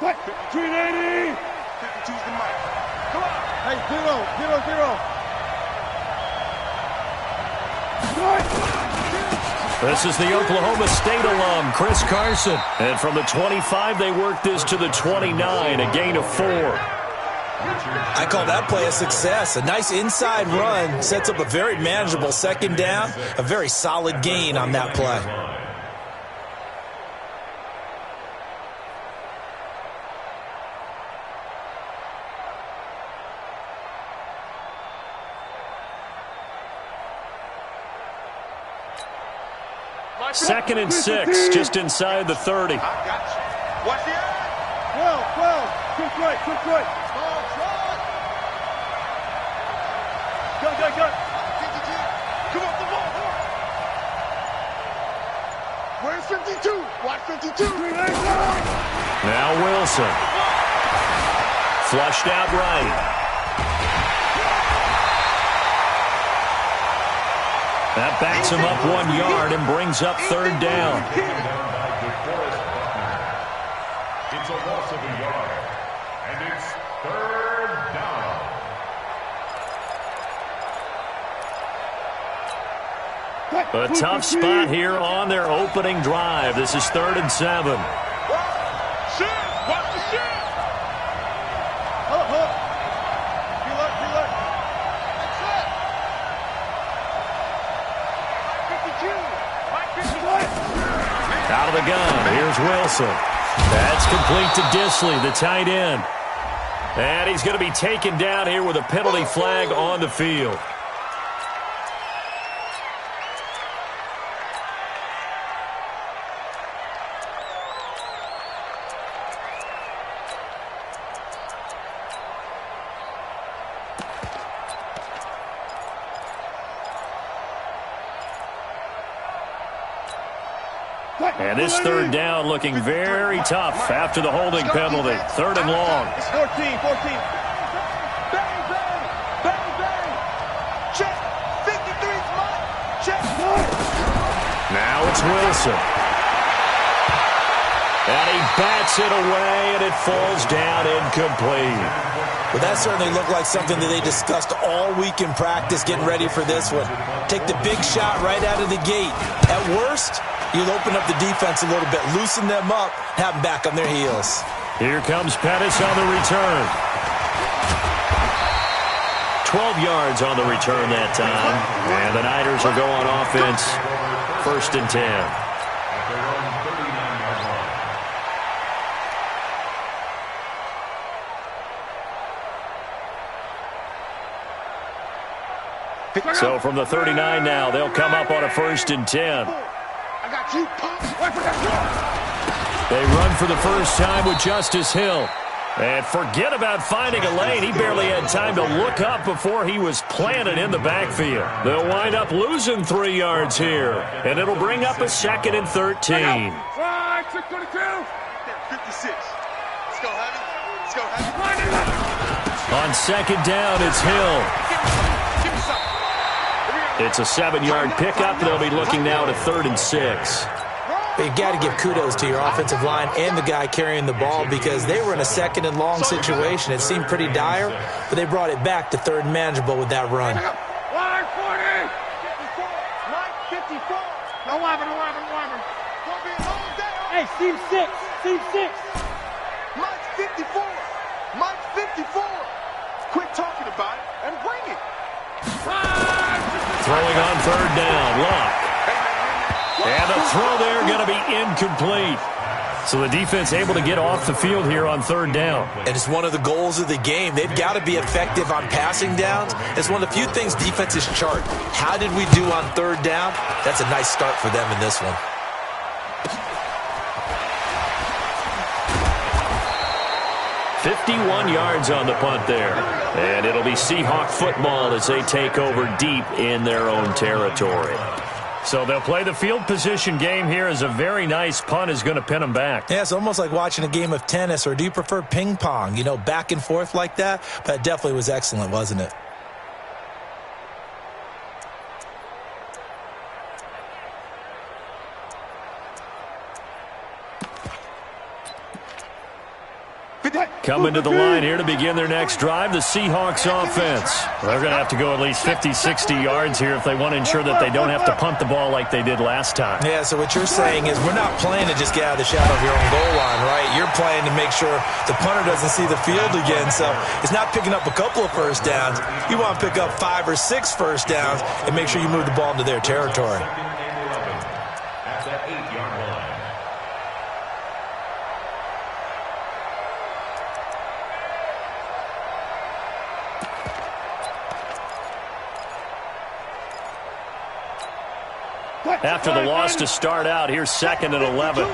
What? 380! 52's the mic. Come on! Hey, 0-0-0. This is the Oklahoma State alum, Chris Carson. And from the 25, they work this to the 29, a gain of 4. I call that play a success. A nice inside run sets up a very manageable second down, a very solid gain on that play. Second and 6, just inside the 30. I got you. Watch the eye. 12. Quick right. Go. Come on, the ball. Where's 52? Watch 52. Now Wilson. Flushed out right. That backs him up 1 yard and brings up third down. It's a loss of a yard, and it's third down. A tough spot here on their opening drive. This is 3rd and 7. Watch the shit. Out of the gun, here's Wilson. That's complete to Disley, the tight end. And he's going to be taken down here with a penalty flag on the field. And this third down looking very tough after the holding penalty. 3rd and long. 14. Bang. Check. 53's mine. Check. Now it's Wilson. And he bats it away, and it falls down incomplete. But that certainly looked like something that they discussed all week in practice getting ready for this one. Take the big shot right out of the gate. At worst, you'll open up the defense a little bit, loosen them up, have them back on their heels. Here comes Pettis on the return. 12 yards on the return that time. And the Niners will go on offense. 1st and 10. So from the 39 now, they'll come up on a 1st and 10. I got you. They run for the first time with Justice Hill. And forget about finding a lane. He barely had time to look up before he was planted in the backfield. They'll wind up losing 3 yards here. And it'll bring up a 2nd and 13. 56. Let's go, Heavy. On 2nd down, it's Hill. It's a 7-yard pickup. They'll be looking now at a 3rd and 6. But you got to give kudos to your offensive line and the guy carrying the ball because they were in a 2nd and long situation. It seemed pretty dire, but they brought it back to 3rd and manageable with that run. 54. 11. Hey, Steve 6. Mike's 54. Mike's 54. Quit talking about it and bring it. Throwing on 3rd down, Locke. And the throw there going to be incomplete. So the defense able to get off the field here on 3rd down. And it's one of the goals of the game. They've got to be effective on passing downs. It's one of the few things defenses chart. How did we do on 3rd down? That's a nice start for them in this one. $51 yards on the punt there. And it'll be Seahawk football as they take over deep in their own territory. So they'll play the field position game here as a very nice punt is going to pin them back. Yeah, it's almost like watching a game of tennis, or do you prefer ping pong? You know, back and forth like that? But it definitely was excellent, wasn't it? Coming to the line here to begin their next drive, the Seahawks offense. They're going to have to go at least 50, 60 yards here if they want to ensure that they don't have to punt the ball like they did last time. Yeah, so what you're saying is we're not playing to just get out of the shadow of your own goal line, right? You're playing to make sure the punter doesn't see the field again. So it's not picking up a couple of first downs. You want to pick up 5 or 6 first downs and make sure you move the ball into their territory. At the 8-yard line. After the loss to start out, here's 2nd and 11.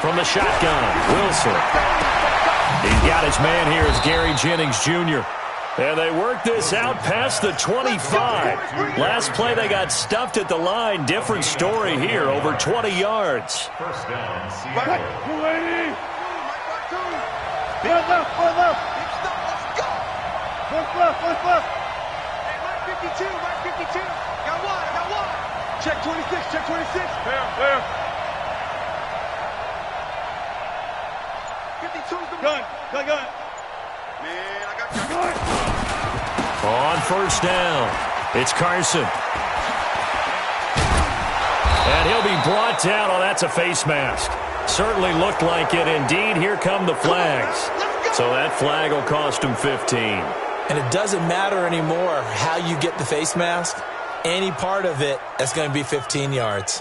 From the shotgun, Wilson. He's got his man here as Gary Jennings Jr. And they work this out past the 25. Last play, they got stuffed at the line. Different story here, over 20 yards. First down, Seattle. Check 26, check 26. Fair. 52's the Gun. Man, I got On first down, it's Carson. And he'll be brought down. Oh, that's a face mask. Certainly looked like it. Indeed, here come the flags. So that flag will cost him 15. And it doesn't matter anymore how you get the face mask. Any part of it, that's going to be 15 yards.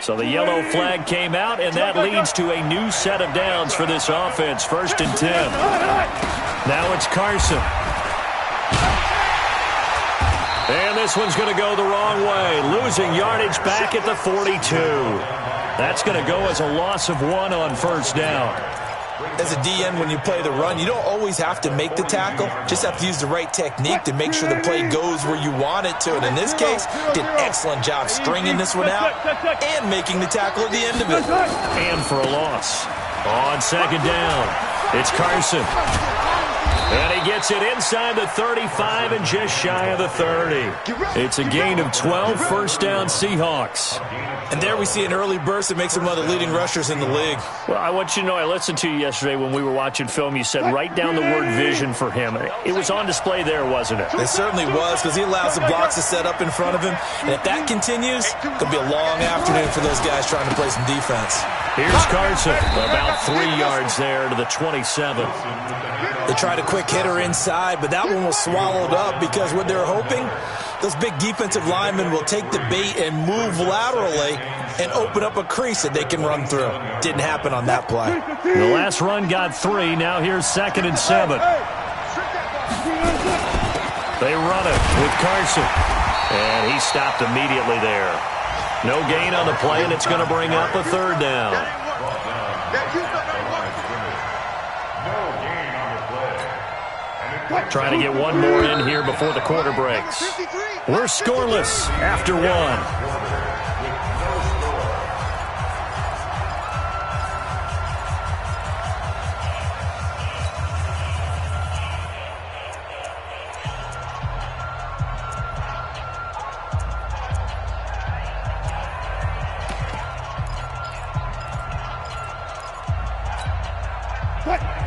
So the yellow flag came out, and that leads to a new set of downs for this offense. 1st and 10. Now it's Carson. And this one's going to go the wrong way. Losing yardage back at the 42. That's going to go as a loss of 1 on first down. As a DN, when you play the run, you don't always have to make the tackle. Just have to use the right technique to make sure the play goes where you want it to. And in this case, did an excellent job stringing this one out and making the tackle at the end of it. And for a loss. On 2nd down, it's Carson. And he gets it inside the 35 and just shy of the 30. It's a gain of 12, first down Seahawks. And there we see an early burst that makes him one of the leading rushers in the league. Well, I want you to know, I listened to you yesterday when we were watching film. You said write down the word vision for him. It was on display there, wasn't it? It certainly was, because he allows the blocks to set up in front of him. And if that continues, it could be a long afternoon for those guys trying to play some defense. Here's Carson, about 3 yards there to the 27. They tried a quick hitter inside, but that one was swallowed up because what they're hoping, those big defensive linemen will take the bait and move laterally and open up a crease that they can run through. Didn't happen on that play. The last run got 3. Now here's 2nd and 7. They run it with Carson. And he stopped immediately there. No gain on the play, and it's going to bring up a 3rd down. Trying to get one more in here before the quarter breaks. We're scoreless after 1.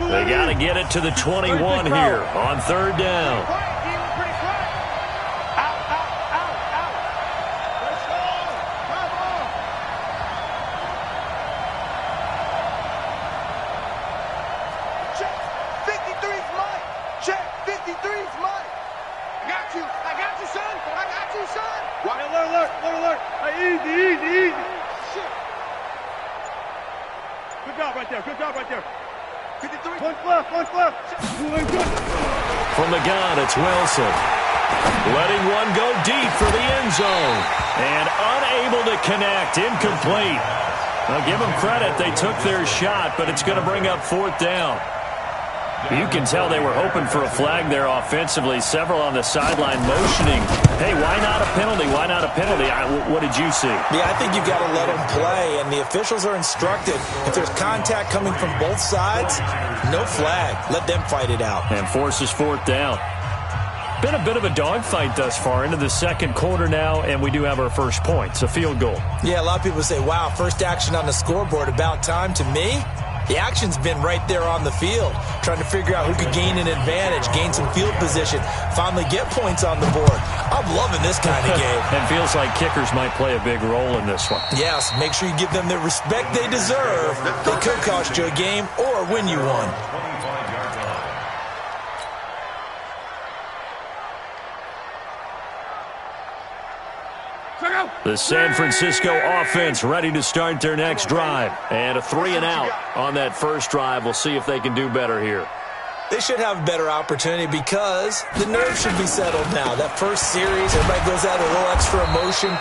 They got to get it to the 21 here on 3rd down. Check 53's mine. Check 53's mine. I got you, son. What? Alert. Easy. Shit. Good job right there. 53. One left. From the gun, it's Wilson. Letting one go deep for the end zone. And unable to connect. Incomplete. Now, give them credit. They took their shot, but it's going to bring up 4th down. You can tell they were hoping for a flag there offensively. Several on the sideline motioning, hey, why not a penalty? Why not a penalty? What did you see? Yeah, I think you've got to let them play, and the officials are instructed. If there's contact coming from both sides, no flag. Let them fight it out. And forces fourth down. Been a bit of a dogfight thus far into the second quarter now, and we do have our first points, a field goal. Yeah, a lot of people say, wow, first action on the scoreboard, about time. To me, the action's been right there on the field, trying to figure out who could gain an advantage, gain some field position, finally get points on the board. I'm loving this kind of game. And feels like kickers might play a big role in this one. Yes, make sure you give them the respect they deserve. They could cost you a game or win you one. The San Francisco offense ready to start their next drive. And a 3-and-out on that first drive. We'll see if they can do better here. They should have a better opportunity because the nerves should be settled now. That first series, everybody goes out a little extra emotion.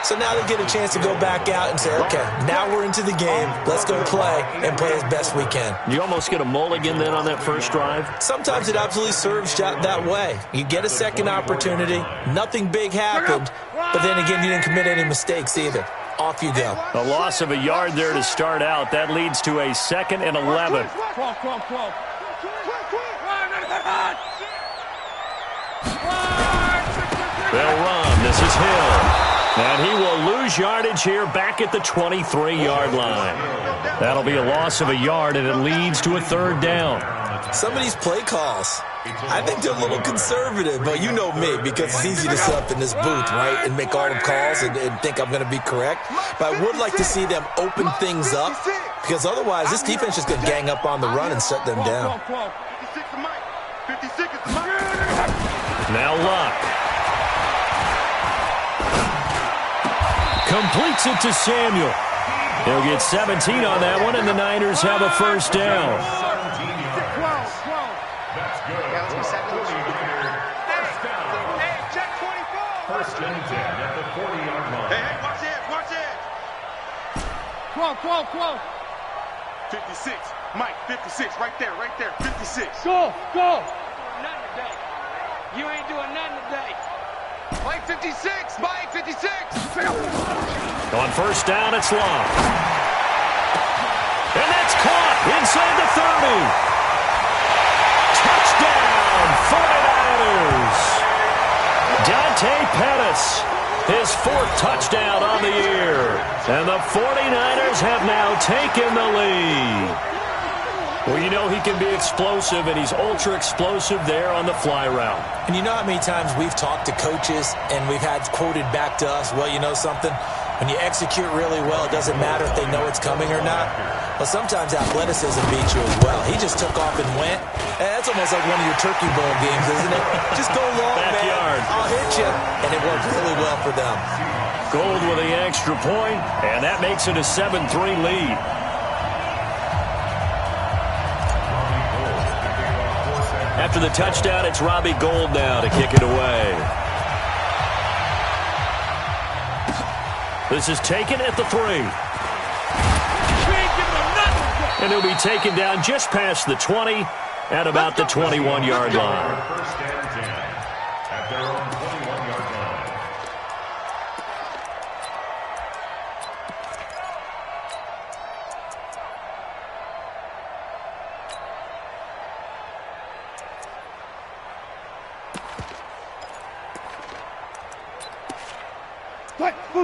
So now they get a chance to go back out and say, okay, now we're into the game. Let's go play and play as best we can. You almost get a mulligan then on that first drive? Sometimes it absolutely serves that way. You get a second opportunity. Nothing big happened. But then again, you didn't commit any mistakes either. Off you go. A loss of a yard there to start out. That leads to a 2nd and 11. They'll run. This is Hill. And he will lose yardage here back at the 23-yard line. That'll be a loss of a yard, and it leads to a 3rd down. Some of these play calls, I think they're a little conservative, but you know me, because it's easy to sit up in this booth, right, and make all the calls and think I'm going to be correct. But I would like to see them open things up, because otherwise this defense is going to gang up on the run and shut them down. Now Luck. Completes it to Samuel. He'll get 17 on that one, and the Niners have a first down. First and 10 at the 40-yard line. Hey, watch it. 12. 56. Mike, 56. Right there. 56. Go. Nothing today. You ain't doing nothing today. Mike, 56. Mike, 56. On first down, it's Long. And that's caught inside the 30. Touchdown, 49ers. Dante Pettis, his 4th touchdown on the year. And the 49ers have now taken the lead. Well, you know he can be explosive, and he's ultra-explosive there on the fly route. And you know how many times we've talked to coaches and we've had quoted back to us, well, you know something? When you execute really well, it doesn't matter if they know it's coming or not. Well, sometimes athleticism beats you as well. He just took off and went. That's almost like one of your turkey bowl games, isn't it? Just go long, Backyard. man. I'll hit you. And it worked really well for them. Gold with the extra point, and that makes it a 7-3 lead. After the touchdown, it's Robbie Gould now to kick it away. This is taken at the 3. And he'll be taken down just past the 20 at about the 21-yard line. First and 10 at their own 21-yard line.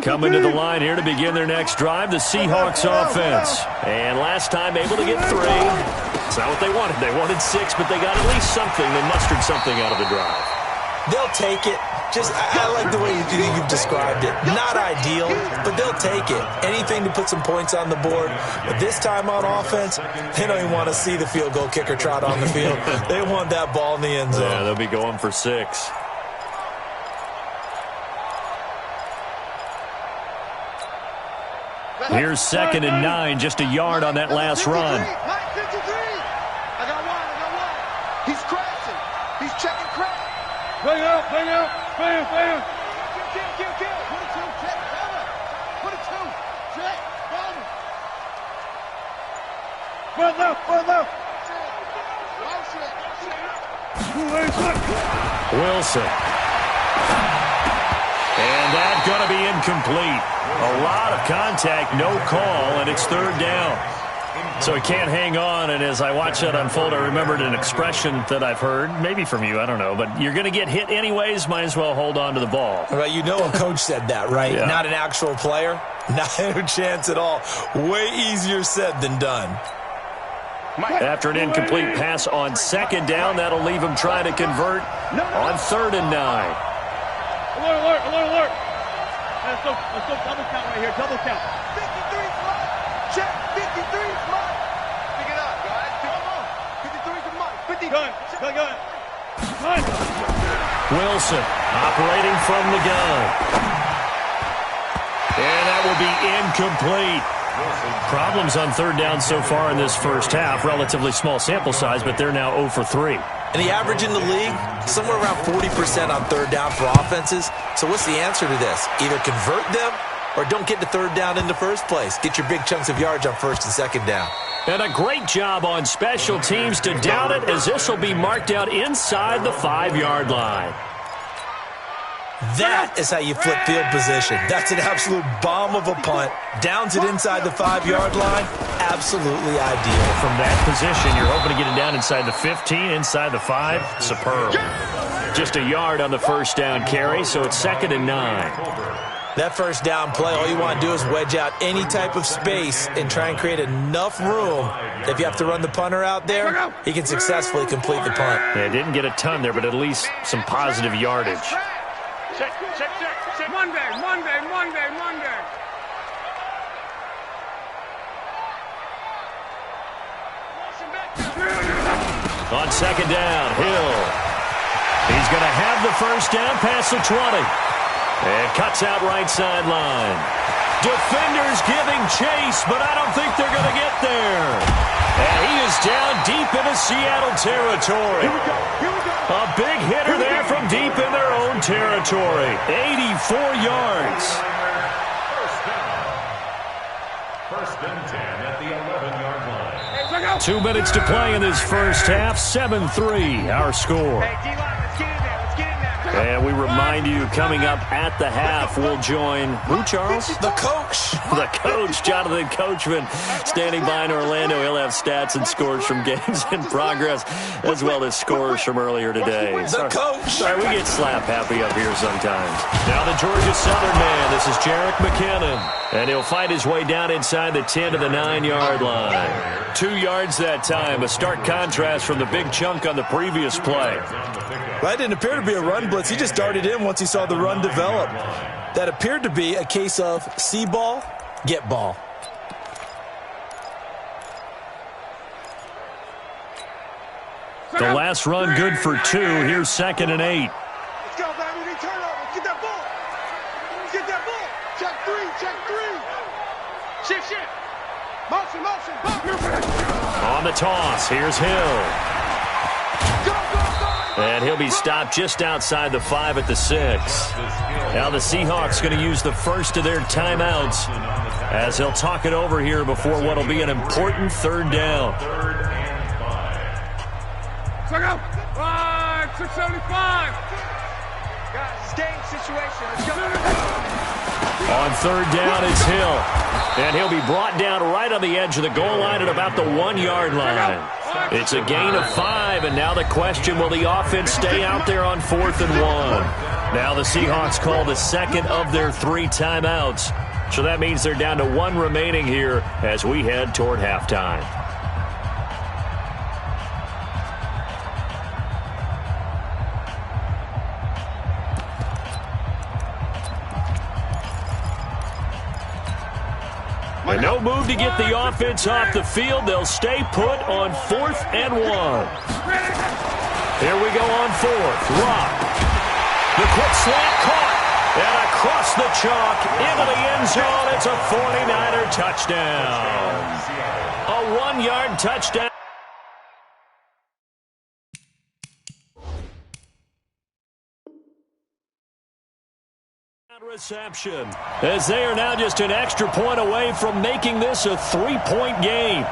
Coming to the line here to begin their next drive, the Seahawks offense. And last time able to get 3. It's not what they wanted. They wanted 6, but they got at least something. They mustered something out of the drive. They'll take it. I like the way you've described it. Not ideal, but they'll take it. Anything to put some points on the board. But this time on offense, they don't even want to see the field goal kicker trot on the field. They want that ball in the end zone. Yeah, they'll be going for 6. Here's 2nd and 9, just a yard on that last run. Mike, 53. I got one. He's crashing. He's checking crash. Bring out. Bam. Kill. Put it 2. Check. Cover. Put it 2. Check. Cover. Front left. Motion. Wilson. And that's going to be incomplete. A lot of contact, no call, and it's third down. So he can't hang on, and as I watch that unfold, I remembered an expression that I've heard, maybe from you, I don't know, but you're going to get hit anyways, might as well hold on to the ball. Well, you know a coach said that, right? Yeah. Not an actual player. Not a chance at all. Way easier said than done. After an incomplete pass on second down, that'll leave him trying to convert on 3rd and 9. Alert, alert, alert, alert. Let's go double count right here, double count. 53 Mike. Check, 53 Mike. Pick it up, guys. 53 to Mike. 50. Gun. Wilson operating from the gun. And that will be incomplete. Problems on 3rd down so far in this first half. Relatively small sample size, but they're now 0 for 3. And the average in the league, somewhere around 40% on 3rd down for offenses. So what's the answer to this? Either convert them or don't get to 3rd down in the first place. Get your big chunks of yards on 1st and 2nd down. And a great job on special teams to down it, as this will be marked out inside the 5-yard line. That is how you flip field position. That's an absolute bomb of a punt. Downs it inside the 5-yard line. Absolutely ideal. From that position, you're hoping to get it down inside the 15, inside the 5. Superb. Just a yard on the first down carry, so it's 2nd and 9. That first down play, all you want to do is wedge out any type of space and try and create enough room. If you have to run the punter out there, he can successfully complete the punt. Yeah, didn't get a ton there, but at least some positive yardage. Check. Monday. On 2nd down, Hill. He's going to have the first down past the 20. And cuts out right sideline. Defenders giving chase, but I don't think they're going to get there. And he is down deep into Seattle territory. Here we go. A big hitter there from deep in their own territory. 84 yards. First and 10 at the 11-yard line. 2 minutes to play in this first half. 7-3, our score. Hey, D-line, let's get in there. And we remind you, coming up at the half, we'll join who, Charles? The coach. The coach, Jonathan Coachman, standing by in Orlando. He'll have stats and scores from games in progress, as well as scores from earlier today. The coach. Sorry, we get slap happy up here sometimes. Now the Georgia Southern man. This is Jarek McKinnon. And he'll find his way down inside the 10 to the 9-yard line. 2 yards that time. A stark contrast from the big chunk on the previous play. That didn't appear to be a run blitz. He just darted in once he saw the run develop. That appeared to be a case of see ball, get ball. The last run good for 2. Here's 2nd and 8. Let's go, baby. They turn over. Get that ball. Get that ball. Check 3. Shift. Motion. On the toss, here's Hill. Go. And he'll be stopped just outside the 5 at the 6. Now the Seahawks going to use the first of their timeouts as they'll talk it over here before what will be an important 3rd down. Check out. 675. Guys, staying situation. Let's go. On 3rd down, it's Hill. And he'll be brought down right on the edge of the goal line at about the 1-yard line. It's a gain of 5, and now the question, will the offense stay out there on 4th and 1? Now the Seahawks call the second of their 3 timeouts. So that means they're down to 1 remaining here as we head toward halftime. And no move to get the offense off the field. They'll stay put on 4th and 1. Here we go on 4th. Rock. The quick slant caught. And across the chalk into the end zone. It's a 49er touchdown. A 1-yard touchdown. Reception, as they are now just an extra point away from making this a 3-point game.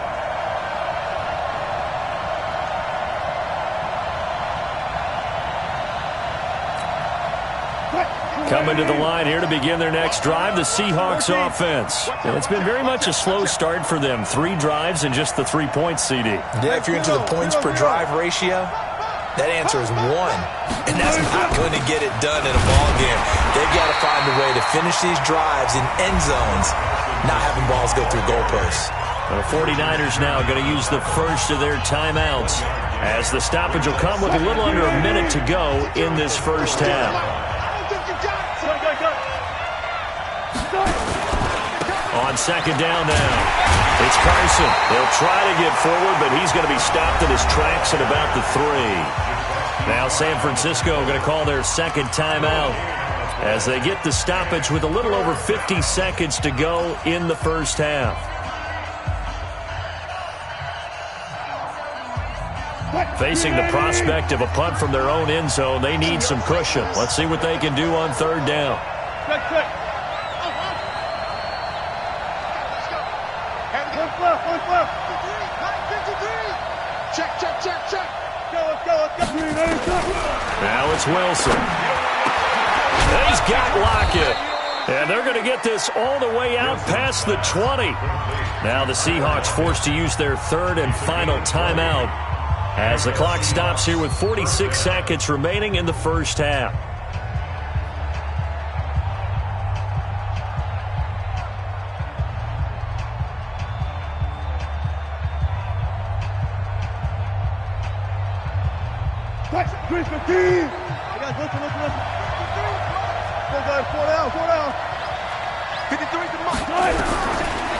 Coming to the line here to begin their next drive, the Seahawks offense. And it's been very much a slow start for them. 3 drives and just the 3 points, CD. Yeah, if you're into the points per drive ratio, that answer is 1. And that's not going to get it done in a ball game. They've got to find a way to finish these drives in end zones, not having balls go through goalposts. The 49ers now going to use the first of their timeouts, as the stoppage will come with a little under a minute to go in this first half. On second down now, it's Carson. He'll try to get forward, but he's going to be stopped in his tracks at about the 3. Now San Francisco going to call their second timeout as they get the stoppage with a little over 50 seconds to go in the first half. Facing the prospect of a punt from their own end zone, they need some cushion. Let's see what they can do on third down. Check. Now it's Wilson. He's got Lockett. And they're going to get this all the way out past the 20. Now the Seahawks forced to use their third and final timeout as the clock stops here with 46 seconds remaining in the first half.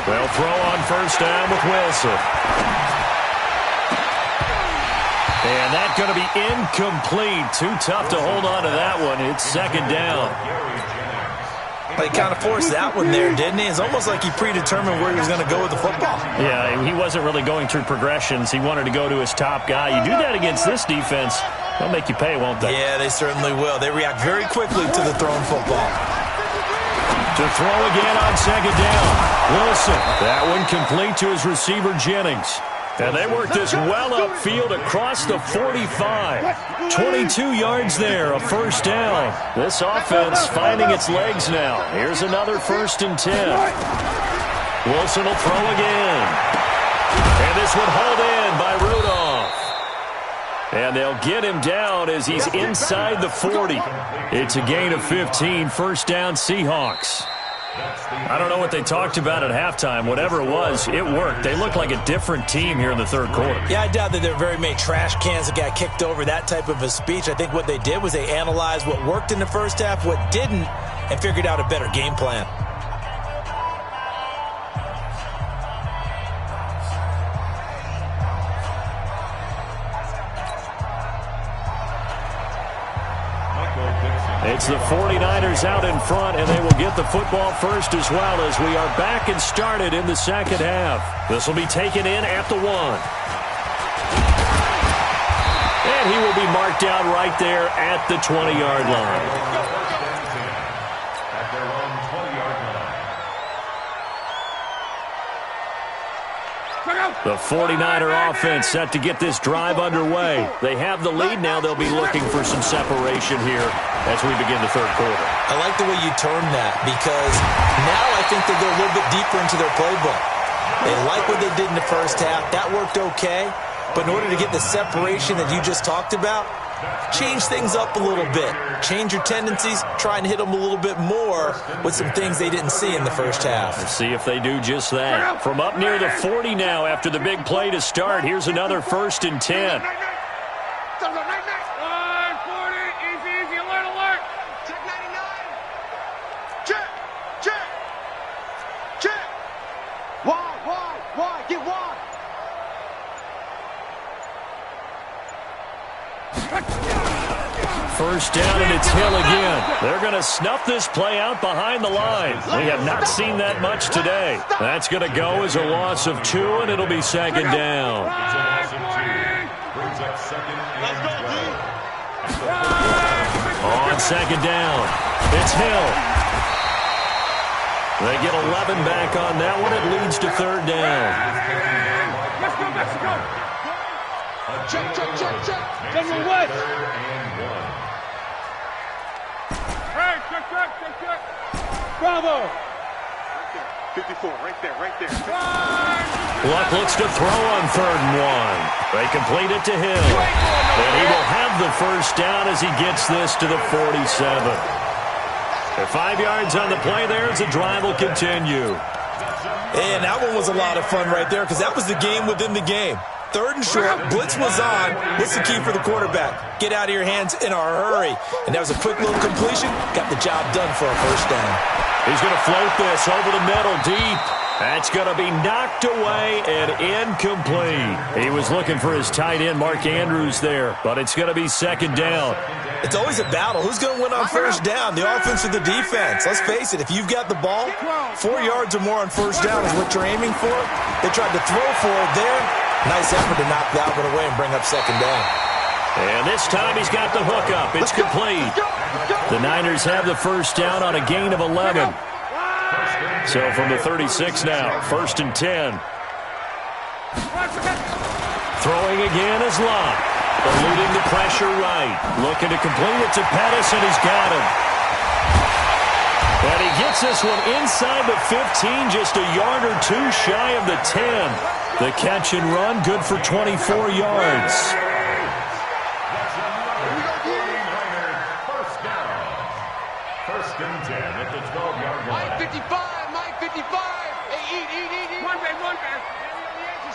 They'll throw on first down with Wilson. And that's going to be incomplete. Too tough to hold on to that one. It's second down. He kind of forced that one there, didn't he? It's almost like he predetermined where he was going to go with the football. Yeah, he wasn't really going through progressions. He wanted to go to his top guy. You do that against this defense, they'll make you pay, won't they? Yeah, they certainly will. They react very quickly to the thrown football. To throw again on second down. Wilson. That one complete to his receiver, Jennings. And they work this well upfield across the 45. 22 yards there, a first down. This offense finding its legs now. Here's another 1st and 10. Wilson will throw again. And this one hauled in by Rudolph. And they'll get him down as he's inside the 40. It's a gain of 15, first down Seahawks. I don't know what they talked about at halftime. Whatever it was, it worked. They look like a different team here in the third quarter. Yeah, I doubt that there are very many trash cans that got kicked over, that type of a speech. I think what they did was they analyzed what worked in the first half, what didn't, and figured out a better game plan. It's the 49ers out in front, and they will get the football first as well as we are back and started in the second half. This will be taken in at the 1. And he will be marked down right there at the 20-yard line. At their own 20-yard line. The 49er offense set to get this drive underway. They have the lead now. They'll be looking for some separation here as we begin the third quarter. I like the way you termed that because now I think they go a little bit deeper into their playbook. They like what they did in the first half. That worked okay. But in order to get the separation that you just talked about, change things up a little bit. Change your tendencies. Try and hit them a little bit more with some things they didn't see in the first half. Let's see if they do just that. From up near the 40 now after the big play to start. Here's another 1st and 10. Why? Get wide. First down, and it's Hill again. They're going to snuff this play out behind the line. We have not seen that much today. That's going to go as a loss of 2, and it'll be second down. It's a loss of 2. Brings up second and 12. On second down, it's Hill. They get 11 back on that one. It leads to third down. Let's go, Mexico. Check. General West. Hey, check. Bravo. 54, right there. Luck looks to throw on 3rd and 1. They complete it to Hill. And he will have the first down as he gets this to the 47. At 5 yards on the play there as the drive will continue. And that one was a lot of fun right there because that was the game within the game. 3rd and short, blitz was on. What's the key for the quarterback? Get out of your hands in a hurry. And that was a quick little completion. Got the job done for a first down. He's going to float this over the middle deep. That's going to be knocked away and incomplete. He was looking for his tight end, Mark Andrews, there, but it's going to be 2nd down. It's always a battle. Who's going to win on first down, the offense or the defense? Let's face it, if you've got the ball, 4 yards or more on first down is what you're aiming for. They tried to throw for it there. Nice effort to knock that one away and bring up 2nd down. And this time he's got the hook up. It's complete. The Niners have the first down on a gain of 11. So from the 36 now, 1st and 10. Throwing again is Locke. Eluding the pressure right. Looking to complete it to Pettis, and he's got him. And he gets this one inside the 15, just a yard or two shy of the 10. The catch and run, good for 24 yards. First and 10 at the 12-yard line. Mike 55, Mike 55. Hey, eat. One back.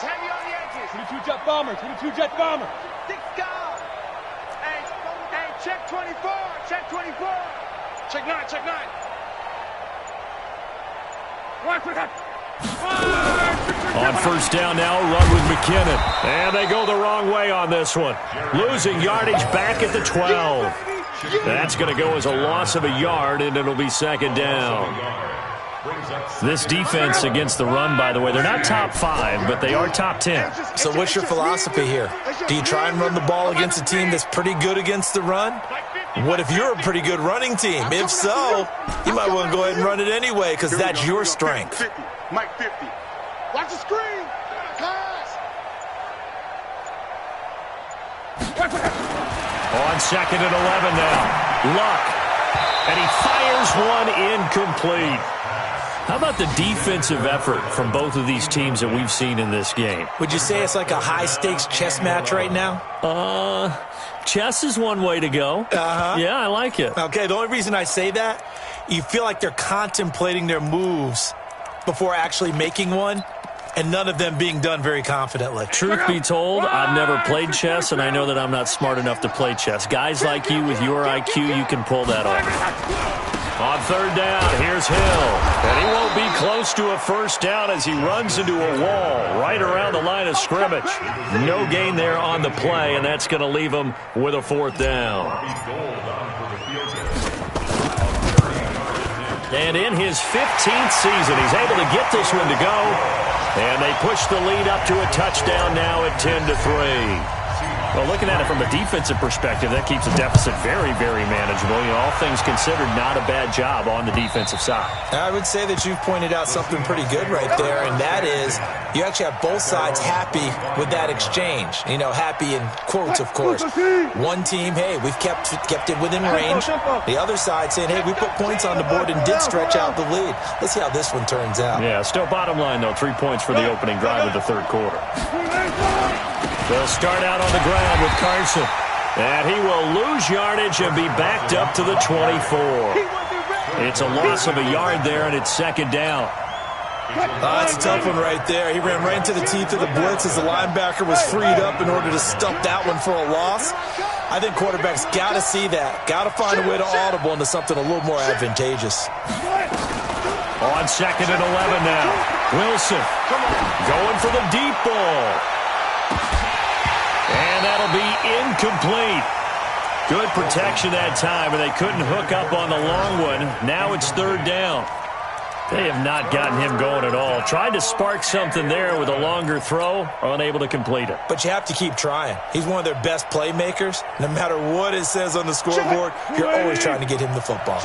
Heavy on the edges. 22 jet bomber. 22 jet bomber. 6 guard. Hey, check 24. Check 24. Check 9. One quick cut. On first down now, run with McKinnon. And they go the wrong way on this one. Losing yardage back at the 12. That's going to go as a loss of a yard, and it'll be 2nd down. This defense against the run, by the way, they're not top 5, but they are top 10. So what's your philosophy here? Do you try and run the ball against a team that's pretty good against the run? What if you're a pretty good running team? If so, you might want to go ahead and run it anyway because that's your strength. 50. Mike 50. Watch the screen. Pass. On 2nd and 11 now. Luck. And he fires one incomplete. How about the defensive effort from both of these teams that we've seen in this game? Would you say it's like a high-stakes chess match right now? Chess is one way to go. Yeah, I like it. Okay, the only reason I say that, you feel like they're contemplating their moves before actually making one, and none of them being done very confidently. Truth be told, I've never played chess, and I know that I'm not smart enough to play chess. Guys like you with your IQ, you can pull that off. On 3rd down, here's Hill. And he won't be close to a first down as he runs into a wall right around the line of scrimmage. No gain there on the play, and that's going to leave him with a 4th down. And in his 15th season, he's able to get this one to go. And they push the lead up to a touchdown now at 10-3. Well, looking at it from a defensive perspective, that keeps the deficit very, very manageable. You know, all things considered, not a bad job on the defensive side. I would say that you've pointed out something pretty good right there, and that is you actually have both sides happy with that exchange. You know, happy in quotes, of course. One team, hey, we've kept it within range. The other side saying, hey, we put points on the board and did stretch out the lead. Let's see how this one turns out. Yeah, still bottom line, though, 3 points for the opening drive of the 3rd quarter. They'll start out on the ground with Carson. And he will lose yardage and be backed up to the 24. It's a loss of a yard there, and it's 2nd down. That's a tough one right there. He ran right into the teeth of the blitz as the linebacker was freed up in order to stump that one for a loss. I think quarterbacks got to see that. Got to find a way to audible into something a little more advantageous. On 2nd and 11 now. Wilson going for the deep ball. And that'll be incomplete. Good protection that time, and they couldn't hook up on the long one. Now it's 3rd down. They have not gotten him going at all. Tried to spark something there with a longer throw, unable to complete it. But you have to keep trying. He's one of their best playmakers. No matter what it says on the scoreboard, you're always trying to get him the football.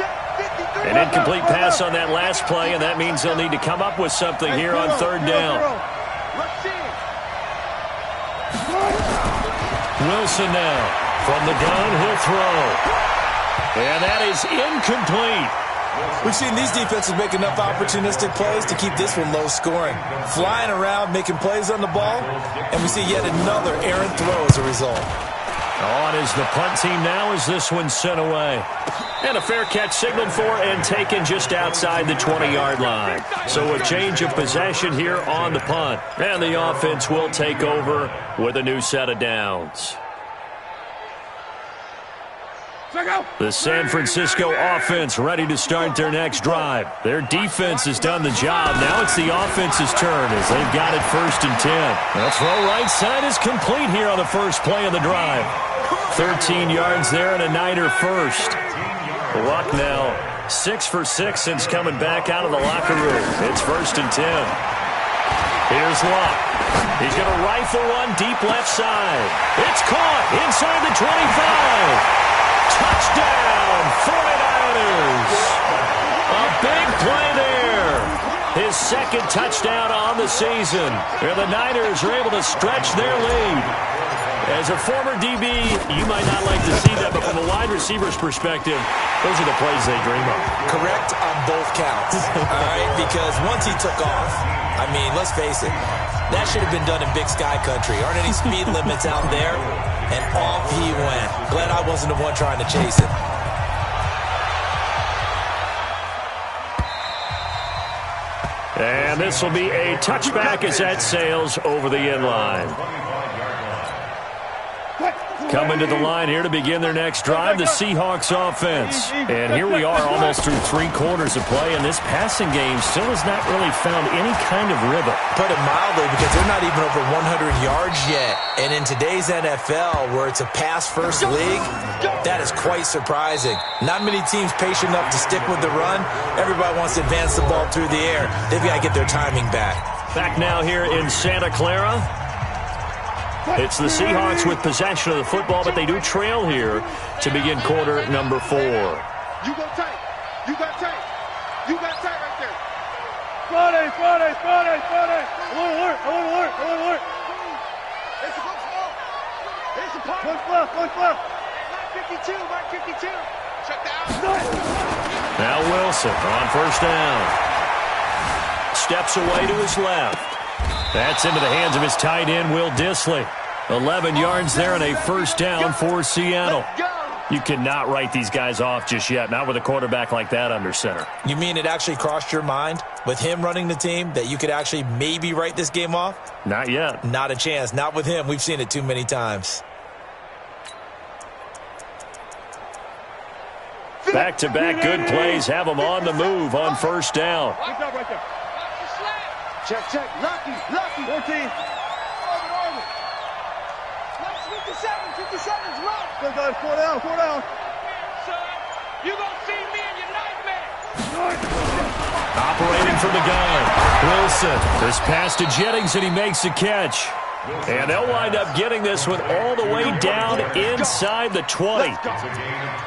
An incomplete pass on that last play, and that means they'll need to come up with something here on 3rd down. Wilson now. From the gun, he'll throw. And that is incomplete. We've seen these defenses make enough opportunistic plays to keep this one low scoring. Flying around, making plays on the ball, and we see yet another errant throw as a result. On is the punt team now as this one's sent away. And a fair catch signaled for and taken just outside the 20-yard line. So a change of possession here on the punt. And the offense will take over with a new set of downs. The San Francisco offense ready to start their next drive. Their defense has done the job. Now it's the offense's turn as they've got it 1st and 10. The throw right side is complete here on the first play of the drive. 13 yards there and a Niner first. Luck now 6 for 6 since coming back out of the locker room. It's 1st and 10. Here's Luck. He's going to rifle one deep left side. It's caught inside the 25. Touchdown, 49ers. A big play there. His 2nd touchdown on the season. And the Niners are able to stretch their lead. As a former DB, you might not like to see that, but from a wide receiver's perspective, those are the plays they dream of. Correct on both counts. All right, because once he took off, I mean, let's face it, that should have been done in Big Sky Country. Aren't any speed limits out there? And off he went. Glad I wasn't the one trying to chase it. And this will be a touchback as that sails over the end line. Coming to the line here to begin their next drive, the Seahawks offense. And here we are almost through 3 quarters of play, and this passing game still has not really found any kind of rhythm. Put it mildly, because they're not even over 100 yards yet. And in today's NFL, where it's a pass-first league, that is quite surprising. Not many teams patient enough to stick with the run. Everybody wants to advance the ball through the air. They've got to get their timing back. Back now here in Santa Clara. It's the Seahawks with possession of the football, but they do trail here to begin quarter number 4. You go tight. You got tight. You got tight right there. Friday. I want to alert. It's a close ball. It's a punt. Close left. Mark 52. Check down. Now Wilson on 1st down. Steps away to his left. That's into the hands of his tight end, Will Dissly. 11 yards there and a 1st down for Seattle. You cannot write these guys off just yet, not with a quarterback like that under center. You mean it actually crossed your mind with him running the team that you could actually maybe write this game off? Not yet. Not a chance. Not with him. We've seen it too many times. Back-to-back good plays have them on the move on 1st down. Good job right there. Check. Lucky. 14. Orbit. 57's run. Good guys, 4 down. Son, you gonna see me in your nightmare. Operating from the gun. Wilson. This pass to Jennings, and he makes the catch. And they'll wind up getting this one all the way down inside the 20.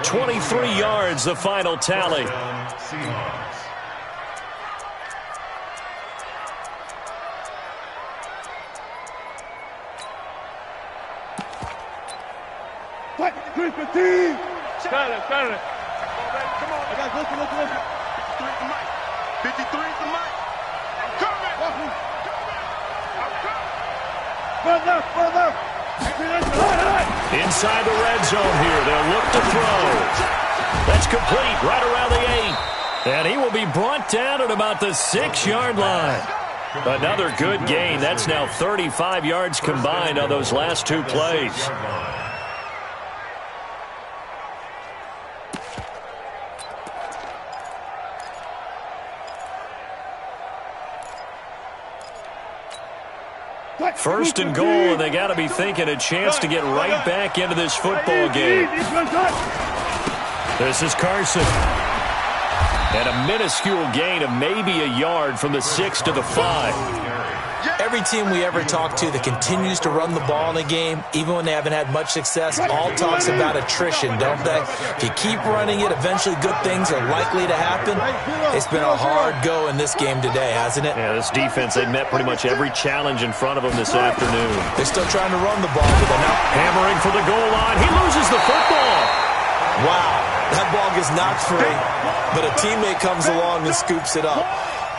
23 yards, the final tally. What? 3-15. Got it. Come on. I got listen. 53 to Mike. I'm coming. Front left. Inside the red zone here. They'll look to throw. That's complete right around the 8. And he will be brought down at about the 6-yard line. Another good gain. That's now 35 yards combined on those last 2 plays. First and goal, and they got to be thinking a chance to get right back into this football game. This is Carson. And a minuscule gain of maybe a yard from the 6 to the 5. Every team we ever talk to that continues to run the ball in a game, even when they haven't had much success, all talks about attrition, don't they? If you keep running it, eventually good things are likely to happen. It's been a hard go in this game today, hasn't it? Yeah, this defense, they met pretty much every challenge in front of them this afternoon. They're still trying to run the ball, but they're not. Hammering for the goal line. He loses the football. Wow, that ball ball gets knocked free, but a teammate comes along and scoops it up.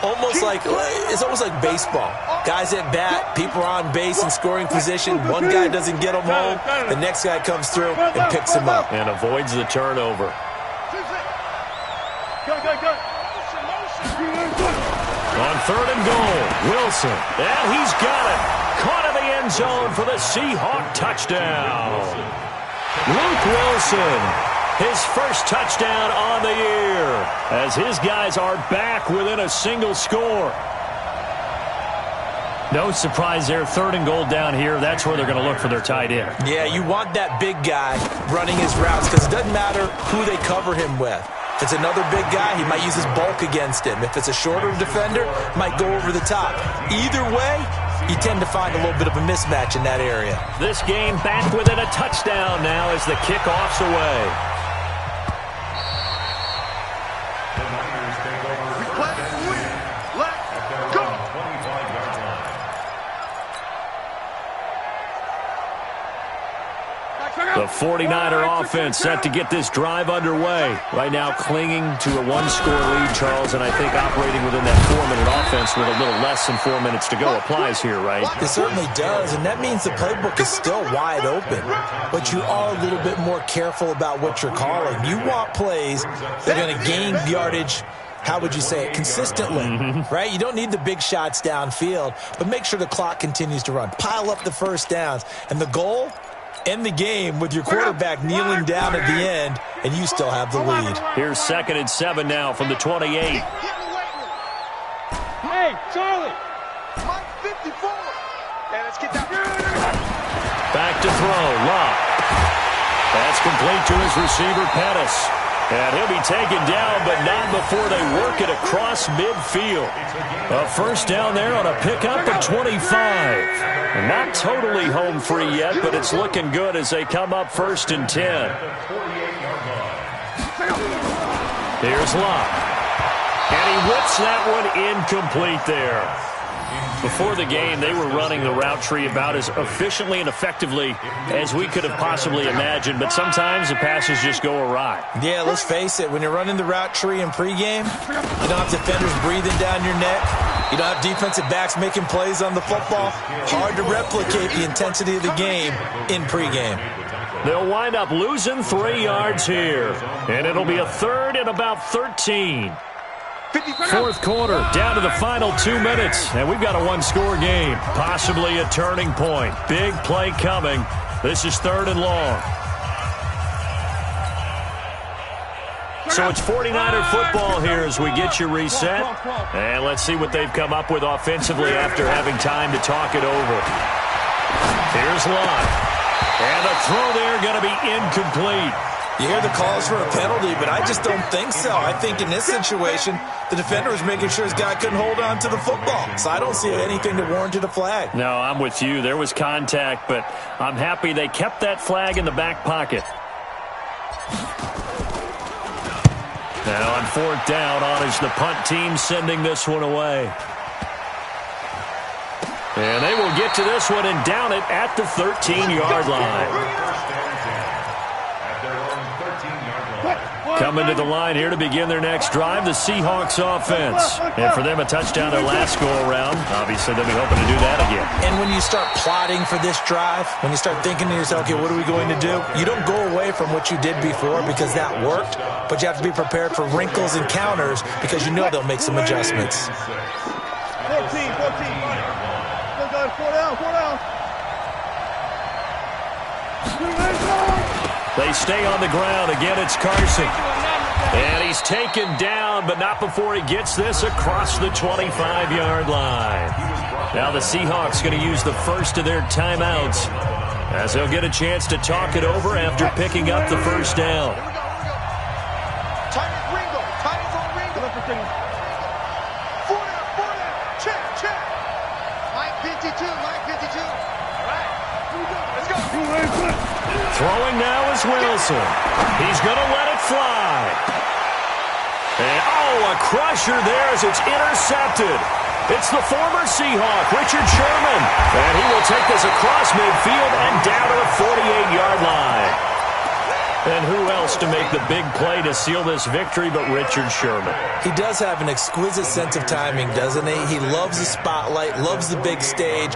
It's almost like baseball. Guys at bat, people are on base in scoring position. One guy doesn't get him home. The next guy comes through and picks him up. And avoids the turnover. On 3rd and goal, Wilson. And he's got it. Caught in the end zone for the Seahawk touchdown. Luke Wilson, his first touchdown on the year, as his guys are back within a single score. No surprise there, 3rd and goal down here. That's where they're going to look for their tight end. Yeah, you want that big guy running his routes because it doesn't matter who they cover him with. If it's another big guy, he might use his bulk against him. If it's a shorter defender, might go over the top. Either way, you tend to find a little bit of a mismatch in that area. This game back within a touchdown now as the kickoff's away. The Niners take over. Let's go. 25-yard line. The 49er offense set to get this drive underway. Right now clinging to a one-score lead, Charles, and I think operating within that 4-minute offense with a little less than 4 minutes to go applies here, right? It certainly does, and that means the playbook is still wide open. But you are a little bit more careful about what you're calling. You want plays that are going to gain yardage, how would you say it, consistently, right? You don't need the big shots downfield, but make sure the clock continues to run. Pile up the first downs, and the goal, end the game with your quarterback kneeling down at the end, and you still have the lead. Here's 2nd and 7 now from the 28. Hey, Charlie. Mike 54. And let's get that. Back to throw, Love. That's complete to his receiver, Pettis. And he'll be taken down, but not before they work it across midfield. A first down there on a pickup of 25. And not totally home free yet, but it's looking good as they come up 1st and 10. Here's Love. And he whips that one incomplete there. Before the game, they were running the route tree about as efficiently and effectively as we could have possibly imagined, but sometimes the passes just go awry. Yeah, let's face it, when you're running the route tree in pregame, you don't have defenders breathing down your neck. You don't have defensive backs making plays on the football. Hard to replicate the intensity of the game in pregame. They'll wind up losing 3 yards here, and it'll be a 3rd and about 13. 4th quarter, down to the final 2 minutes, and we've got a one-score game, possibly a turning point. Big play coming. This is 3rd and long. So it's 49er football here as we get you reset. And let's see what they've come up with offensively after having time to talk it over. Here's Love. And the throw there going to be incomplete. You hear the calls for a penalty, but I just don't think so. I think in this situation, the defender was making sure his guy couldn't hold on to the football. So I don't see anything to warrant a flag. No, I'm with you. There was contact, but I'm happy they kept that flag in the back pocket. Now on 4th down, on is the punt team sending this one away. And they will get to this one and down it at the 13-yard line. Coming to the line here to begin their next drive, the Seahawks offense. And for them, a touchdown their last go-around. Obviously, they'll be hoping to do that again. And when you start plotting for this drive, when you start thinking to yourself, okay, what are we going to do? You don't go away from what you did before because that worked, but you have to be prepared for wrinkles and counters because you know they'll make some adjustments. 14. Still going 4 down. They stay on the ground. Again, it's Carson. And he's taken down, but not before he gets this across the 25-yard line. Now the Seahawks going to use the first of their timeouts as they'll get a chance to talk it over after picking up the first down. Tight Ringo. Tight on Ringo. 4 down. Check. Mike 52. All right. Let's go. Throwing now is Wilson. He's going to let it fly. And, a crusher there as it's intercepted. It's the former Seahawk, Richard Sherman. And he will take this across midfield and down to the 48-yard line. And who else has to make the big play to seal this victory, but Richard Sherman. He does have an exquisite sense of timing, doesn't he? He loves the spotlight, loves the big stage,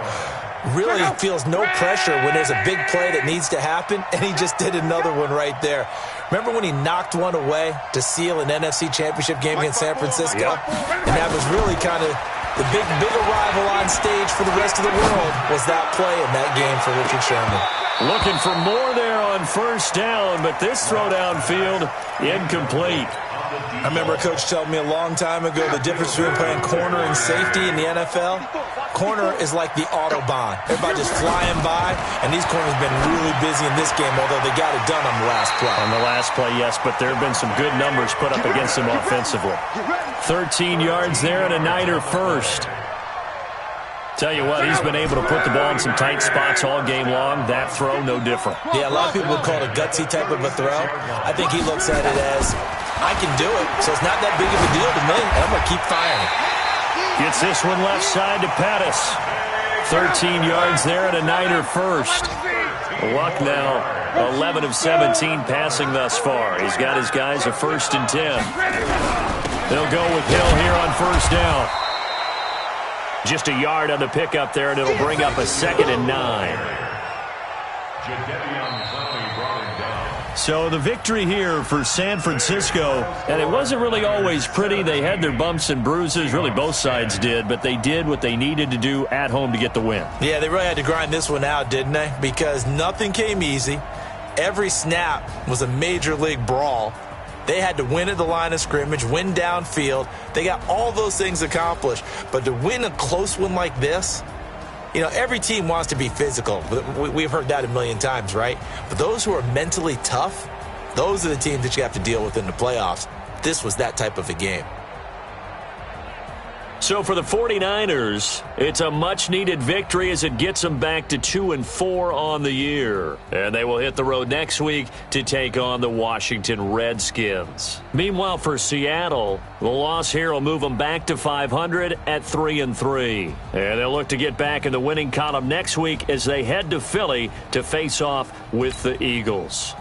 really feels no pressure when there's a big play that needs to happen, and he just did another one right there. Remember when he knocked one away to seal an NFC Championship game against San Francisco? And that was really kind of the big arrival on stage for the rest of the world was that play in that game for Richard Sherman. Looking for more there on first down, but this throw downfield incomplete. I remember a coach telling me a long time ago the difference between playing corner and safety in the NFL. Corner is like the Autobahn. Everybody just flying by, and these corners have been really busy in this game, although they got it done on the last play. On the last play, yes, but there have been some good numbers put up against them offensively. 13 yards there and a Niner first. Tell you what, he's been able to put the ball in some tight spots all game long. That throw, no different. Yeah, a lot of people would call it a gutsy type of a throw. I think he looks at it as, I can do it, so it's not that big of a deal to me, and I'm going to keep firing. Gets this one left side to Pettis. 13 yards there and a Niner first. Luck now, 11 of 17 passing thus far. He's got his guys a 1st and 10. They'll go with Hill here on first down. Just a yard on the pickup there, and it'll bring up a 2nd and 9. So the victory here for San Francisco, and it wasn't really always pretty. They had their bumps and bruises, really both sides did, but they did what they needed to do at home to get the win. Yeah, they really had to grind this one out, didn't they? Because nothing came easy. Every snap was a major league brawl. They had to win at the line of scrimmage, win downfield. They got all those things accomplished. But to win a close one like this, you know, every team wants to be physical. We've heard that a million times, right? But those who are mentally tough, those are the teams that you have to deal with in the playoffs. This was that type of a game. So for the 49ers, it's a much-needed victory as it gets them back to 2-4 on the year. And they will hit the road next week to take on the Washington Redskins. Meanwhile, for Seattle, the loss here will move them back to 500 at 3-3. And they'll look to get back in the winning column next week as they head to Philly to face off with the Eagles.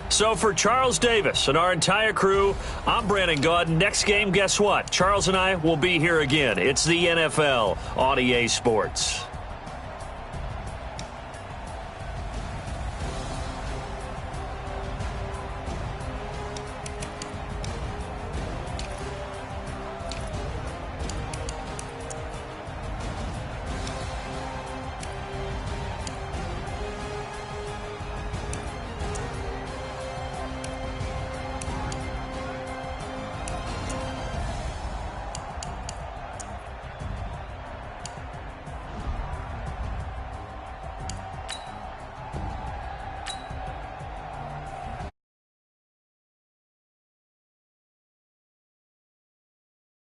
So for Charles Davis and our entire crew, I'm Brandon Gaudin. Next game, guess what? Charles and I will be here again. It's the NFL on EA Sports.